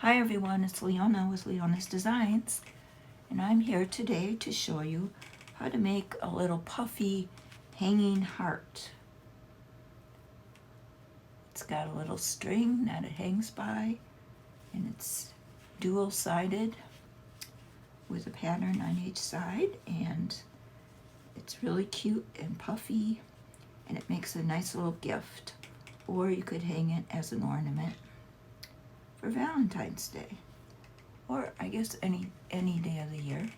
Hi everyone, it's Leona with Leona's Designs, and I'm here today to show you how to make a little puffy hanging heart. It's got a little string that it hangs by, and it's dual-sided with a pattern on each side, and it's really cute and puffy, and it makes a nice little gift, or you could hang it as an ornament for Valentine's Day, or I guess any day of the year.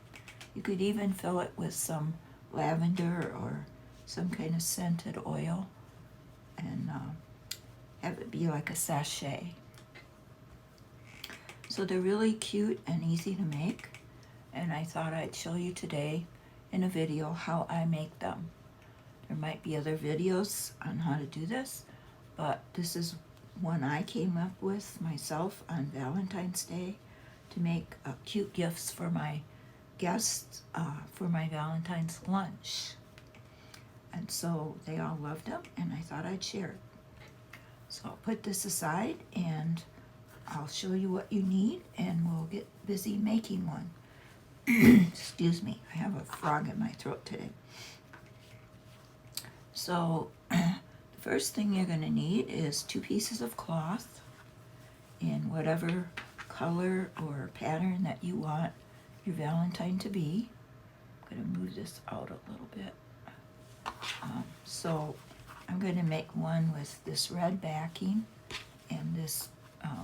You could even fill it with some lavender or some kind of scented oil and have it be like a sachet. So they're really cute and easy to make, and I thought I'd show you today in a video how I make them. There might be other videos on how to do this, but this is one I came up with myself on Valentine's Day to make cute gifts for my guests for my Valentine's lunch. And so they all loved them, and I thought I'd share it. So I'll put this aside and I'll show you what you need, and we'll get busy making one. Excuse me, I have a frog in my throat today. So the first thing you're going to need is 2 pieces of cloth in whatever color or pattern that you want your Valentine to be. I'm going to move this out a little bit. So I'm going to make one with this red backing and this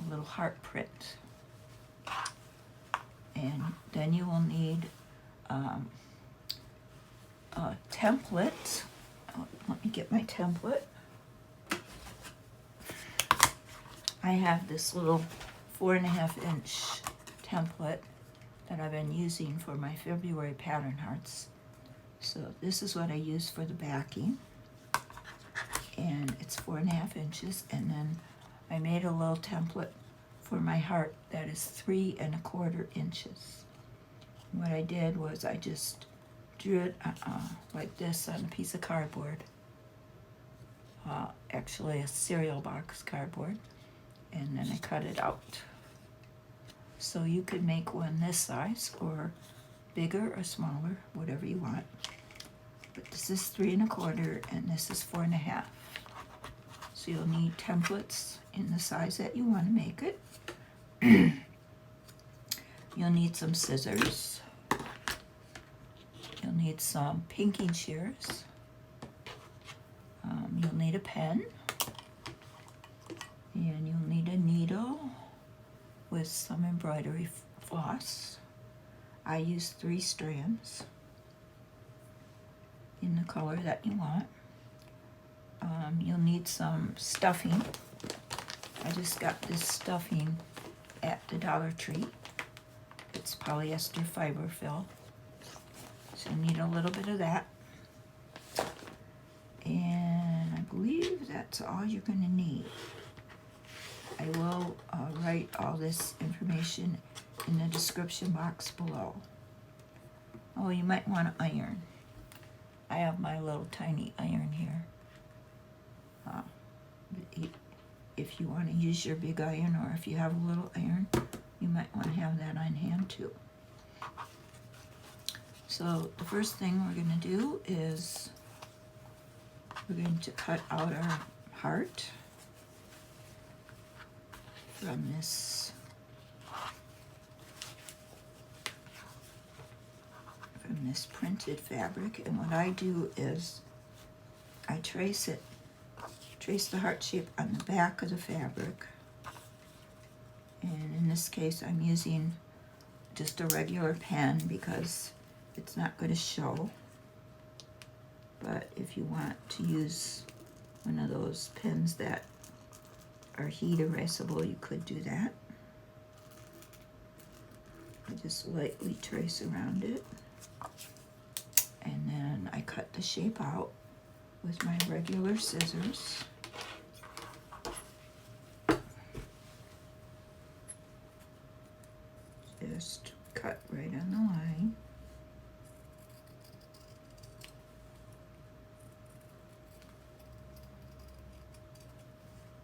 little heart print. And then you will need a template. Let me get my template. I have this little 4.5-inch template that I've been using for my February pattern hearts. So this is what I use for the backing, and it's 4.5 inches. And then I made a little template for my heart that is 3.25 inches. And what I did was I just drew it like this on a piece of cardboard, actually a cereal box cardboard, and then I cut it out. So you could make one this size or bigger or smaller, whatever you want. But this is 3.25 and this is 4.5. So you'll need templates in the size that you want to make it. You'll need some scissors. You'll need some pinking shears. You'll need a pen. And you'll need a needle with some embroidery floss. I use 3 strands in the color that you want. You'll need some stuffing. I just got this stuffing at the Dollar Tree. It's polyester fiber fill. So you need a little bit of that. And I believe that's all you're going to need. I will write all this information in the description box below. Oh, you might want to iron. I have my little tiny iron here. If you want to use your big iron, or if you have a little iron, you might want to have that on hand too. So the first thing we're going to do is we're going to cut out our heart from this printed fabric. And what I do is I trace the heart shape on the back of the fabric. And in this case I'm using just a regular pen because it's not going to show. But if you want to use one of those pens that are heat erasable, you could do that. I just lightly trace around it, and then I cut the shape out with my regular scissors. Just cut right on the line.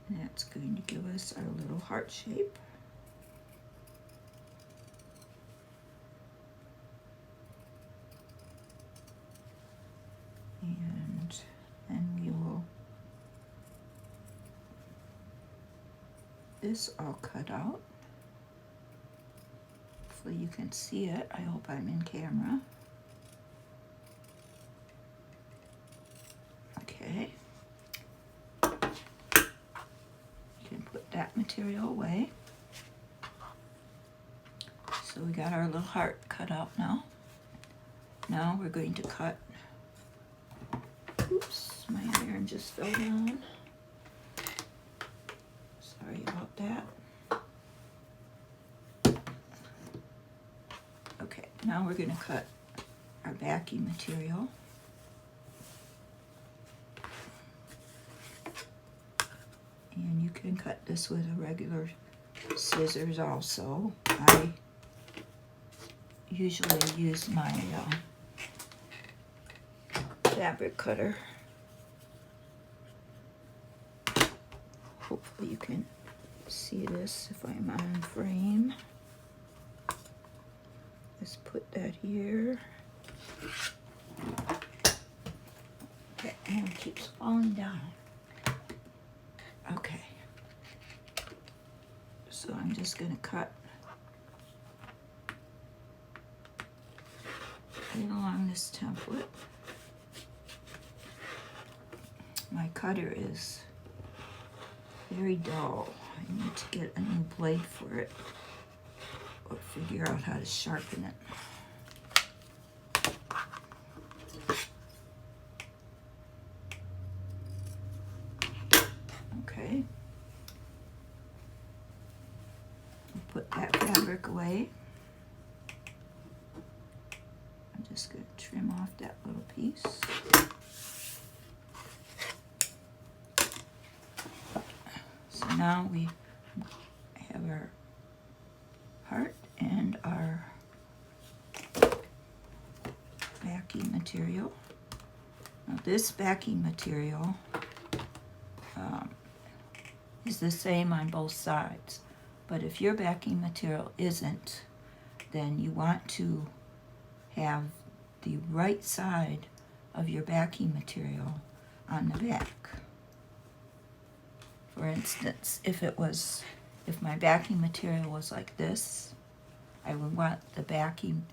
And that's going to give us our little heart shape. this all cut out. Hopefully you can see it. I hope I'm in camera. Okay. You can put that material away. So we got our little heart cut out now. Now we're going to cut, oops, my iron just fell down. Sorry about that. Okay, now we're going to cut our backing material. And you can cut this with a regular scissors also. I usually use my fabric cutter. Hopefully you can see this if I'm on frame. Let's put that here. Okay, and it keeps falling down. Okay. So I'm just going to cut right along this template. My cutter is very dull. I need to get a new blade for it or figure out how to sharpen it. Okay. Put that fabric away. I'm just going to trim off that little piece. So now we have our heart and our backing material. Now this backing material is the same on both sides, but if your backing material isn't, then you want to have the right side of your backing material on the back. For instance, if my backing material was like this, I would want the backing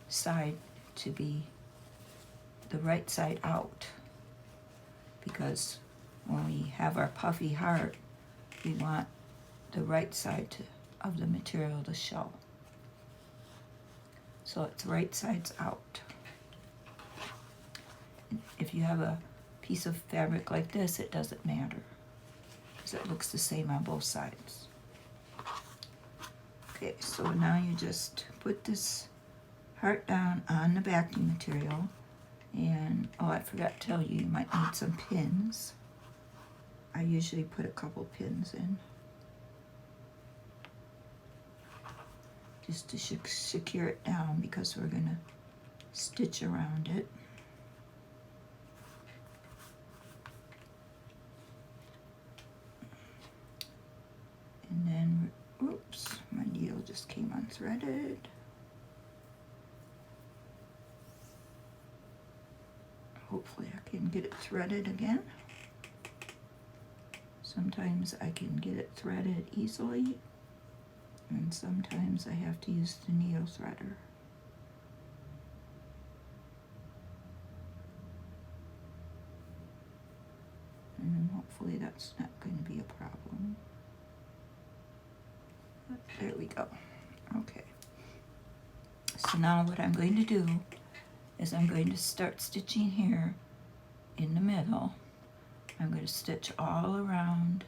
side to be the right side out, because when we have our puffy heart, we want the right side of the material to show. So it's right sides out. If you have a piece of fabric like this, it doesn't matter, because it looks the same on both sides. Okay, so now you just put this heart down on the backing material, and oh, I forgot to tell you, you might need some pins. I usually put a couple pins in just to secure it down, because we're going to stitch around it. And then, oops, my needle just came unthreaded. Hopefully I can get it threaded again. Sometimes I can get it threaded easily, and sometimes I have to use the needle threader. And hopefully that's not going to be a problem. But there we go. Okay. So now what I'm going to do is I'm going to start stitching here in the middle. I'm going to stitch all around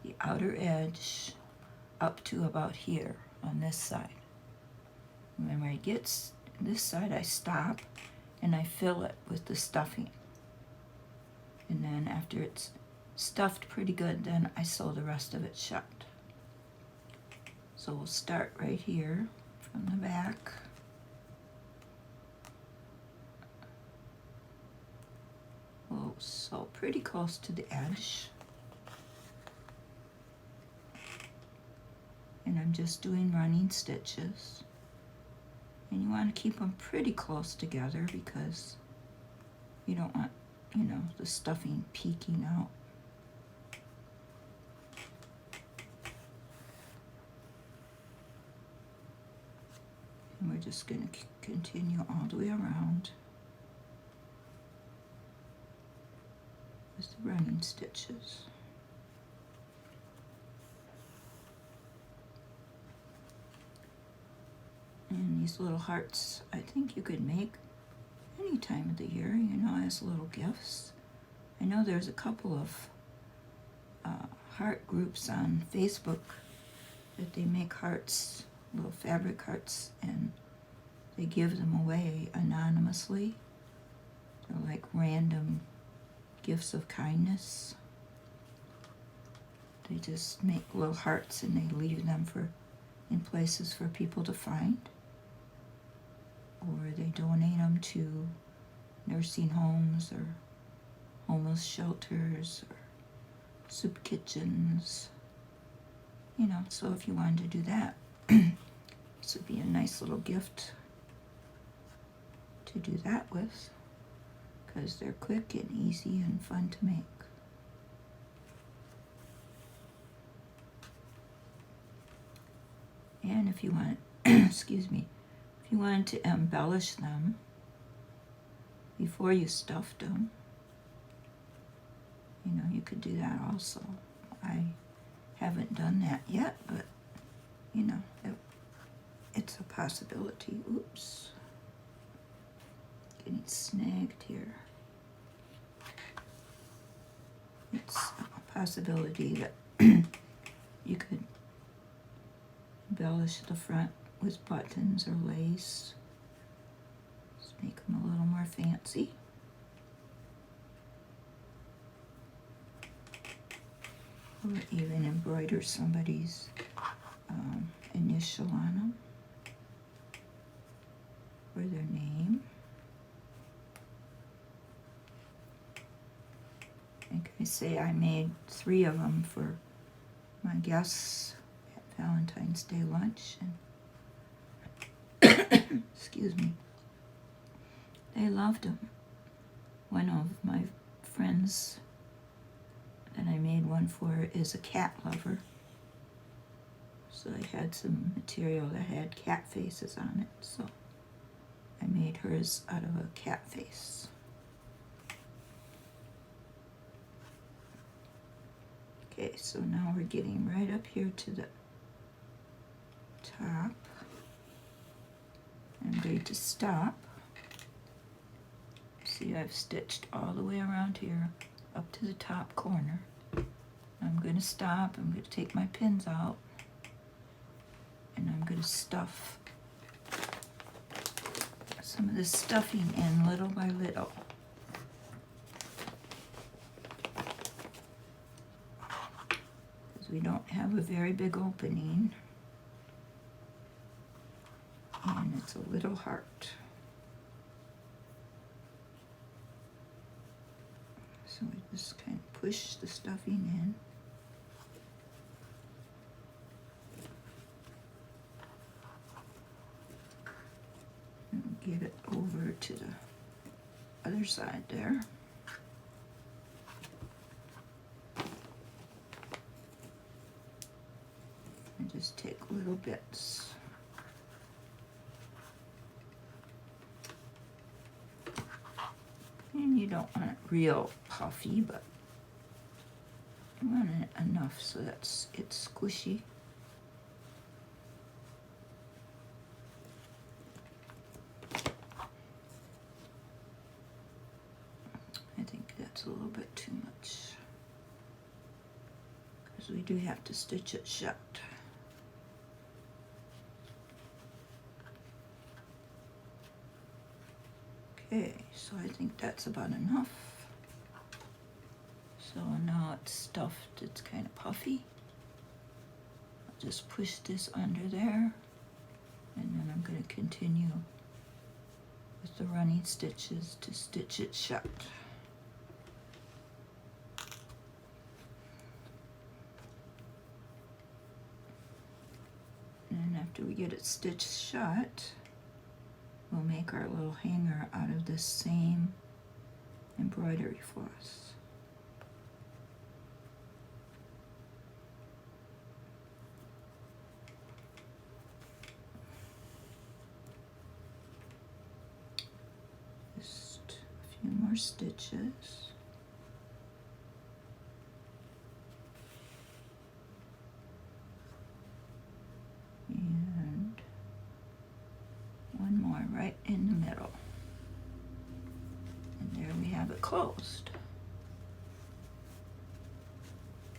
the outer edge up to about here on this side. And then when it gets this side, I stop and I fill it with the stuffing. And then after it's stuffed pretty good, then I sew the rest of it shut. So we'll start right here from the back. We'll sew pretty close to the edge. And I'm just doing running stitches. And you want to keep them pretty close together, because you don't want, the stuffing peeking out. And we're just going to continue all the way around with the running stitches. And these little hearts, I think you could make any time of the year, you know, as little gifts. I know there's a couple of heart groups on Facebook that they make hearts, little fabric hearts, and they give them away anonymously. They're like random gifts of kindness. They just make little hearts and they leave them in places for people to find. Or they donate them to nursing homes or homeless shelters or soup kitchens. You know, so if you wanted to do that, this would be a nice little gift to do that with, because they're quick and easy and fun to make. And if you want, excuse me, if you wanted to embellish them before you stuffed them, you know, you could do that also. I haven't done that yet, but, you know, it's a possibility. Oops. Getting snagged here. It's a possibility that you could embellish the front with buttons or lace. Just make them a little more fancy. Or even embroider somebody's initial on them, or their name. Like I say, I made 3 of them for my guests at Valentine's Day lunch, and excuse me, they loved them. One of my friends that I made one for is a cat lover, so I had some material that had cat faces on it, so I made hers out of a cat face. Okay, so now we're getting right up here to the top. I'm going to stop. See, I've stitched all the way around here up to the top corner. I'm going to stop. I'm going to take my pins out, and I'm going to stuff some of this stuffing in little by little. Because we don't have a very big opening, and it's a little heart. So we just kind of push the stuffing in. And get it over to the other side there. And just take little bits. And you don't want it real puffy, but you want it enough so that it's squishy. I think that's a little bit too much, because we do have to stitch it shut. Okay, so I think that's about enough. So now it's stuffed, it's kind of puffy. I'll just push this under there, and then I'm going to continue with the running stitches to stitch it shut. And after we get it stitched shut, we'll make our little hanger out of this same embroidery floss. more stitches. And one more right in the middle. And there we have it closed.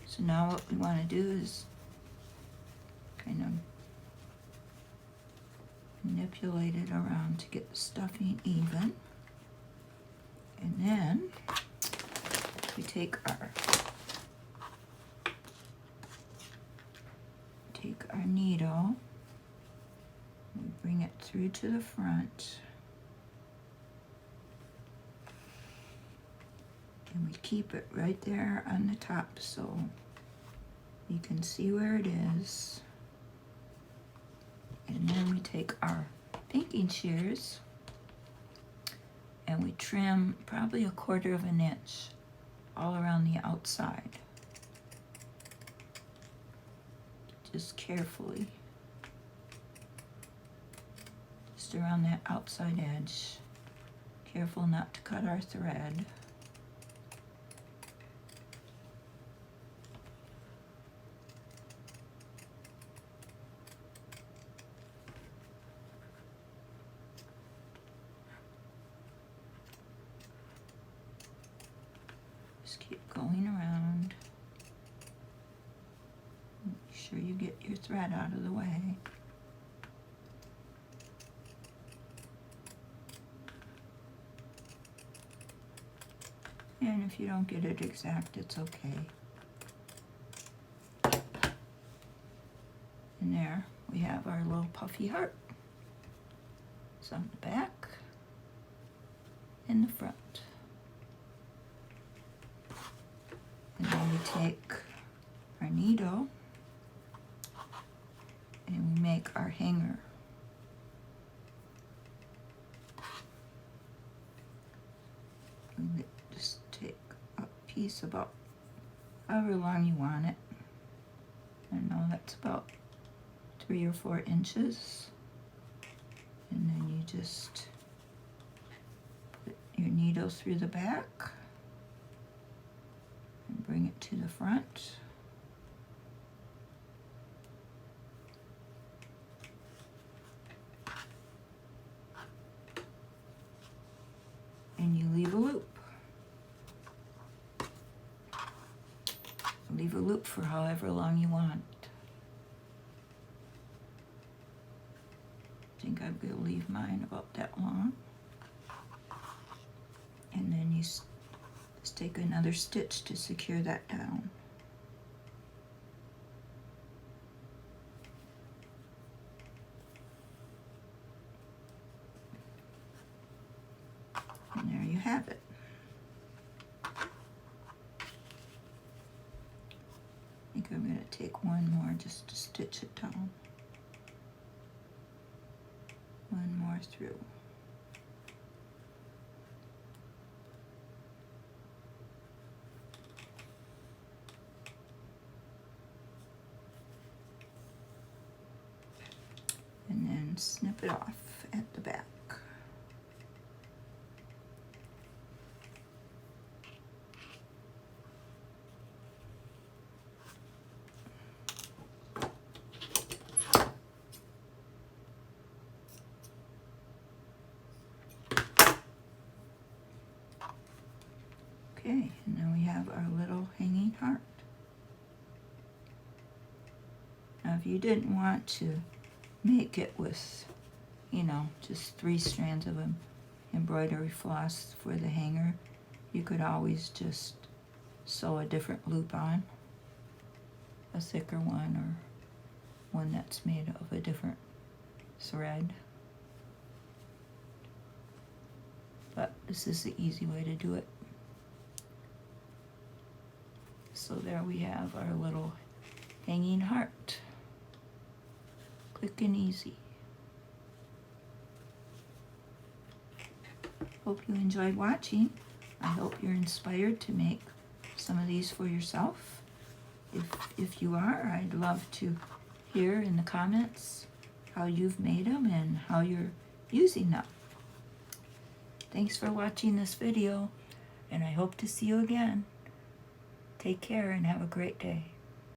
So now what we want to do is kind of manipulate it around to get the stuffing even. And then we take our needle, we bring it through to the front, and we keep it right there on the top so you can see where it is. And then we take our pinking shears and we trim probably 1/4 inch all around the outside. Just carefully. Just around that outside edge. Careful not to cut our thread. Just keep going around. Make sure you get your thread out of the way. And if you don't get it exact, it's okay. And there we have our little puffy heart. It's on the back and the front. And then we take our needle and we make our hanger. And just take a piece about however long you want it. I know that's about 3 or 4 inches. And then you just put your needle through the back and bring it to the front. And you leave a loop. Leave a loop for however long you want. I think I'm going to leave mine about that long. And then you just take another stitch to secure that down. And there you have it. I think I'm going to take one more just to stitch it down. One more through. And then snip it off at the back. Okay, and then we have our little hanging heart. Now if you didn't want to make it with, you know, just 3 strands of embroidery floss for the hanger, you could always just sew a different loop on, a thicker one or one that's made of a different thread. But this is the easy way to do it. So there we have our little hanging heart. Quick and easy. Hope you enjoyed watching. I hope you're inspired to make some of these for yourself. If you are, I'd love to hear in the comments how you've made them and how you're using them. Thanks for watching this video. and I hope to see you again. Take care and have a great day.